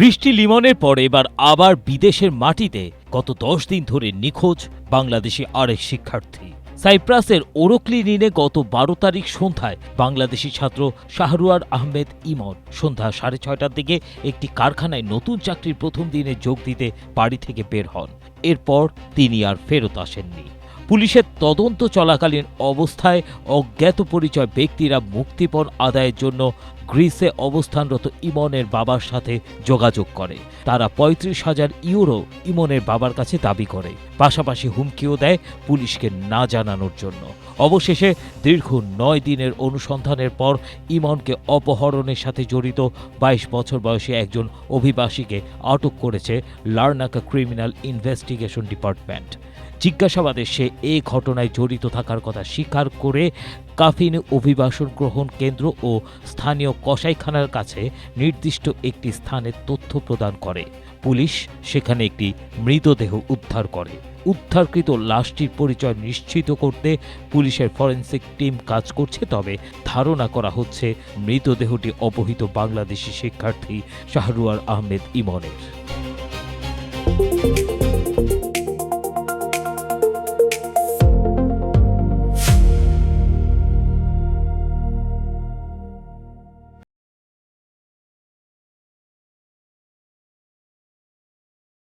বৃষ্টি লিমনের পর এবার আবার বিদেশের মাটিতে গত 10 দিন ধরে নিখোঁজ বাংলাদেশি আরেক শিক্ষার্থী। সাইপ্রাসের ওরোক্লিনিনে গত 12 তারিখ সন্ধ্যায় বাংলাদেশি ছাত্র শাহরুয়ার আহমেদ ইমন সন্ধ্যা 6:30টার দিকে একটি কারখানায় নতুন চাকরির প্রথম দিনে যোগ দিতে বাড়ি থেকে বের হন। এরপর তিনি আর ফেরত আসেননি। পুলিশের তদন্ত চলাকালীন অবস্থায় অজ্ঞাত পরিচয় ব্যক্তিরা মুক্তিপণ আদায়ের জন্য গ্রিসে অবস্থানরত ইমনের বাবার সাথে যোগাযোগ করে। তারা 35,000 ইউরো ইমনের বাবার কাছে দাবি করে, পাশাপাশি হুমকিও দেয় পুলিশকে না জানানোর জন্য। অবশেষে দীর্ঘ 9 দিনের অনুসন্ধানের পর ইমনকে অপহরণের সাথে জড়িত 22 বছর বয়সী একজন অভিবাসীকে আটক করেছে লার্নাকা ক্রিমিনাল ইনভেস্টিগেশন ডিপার্টমেন্ট। জিজ্ঞাসাবাদে সে এ ঘটনায় জড়িত থাকার কথা স্বীকার করে কাফিন অভিবাসন গ্রহণ কেন্দ্র ও স্থানীয় কসাইখানার কাছে নির্দিষ্ট একটি স্থানের তথ্য প্রদান করে। পুলিশ সেখানে একটি মৃতদেহ উদ্ধার করে। উদ্ধারকৃত লাশটির পরিচয় নিশ্চিত করতে পুলিশের ফরেনসিক টিম কাজ করছে, তবে ধারণা করা হচ্ছে মৃতদেহটি অপহৃত বাংলাদেশি শিক্ষার্থী শাহরুয়ার আহমেদ ইমনের।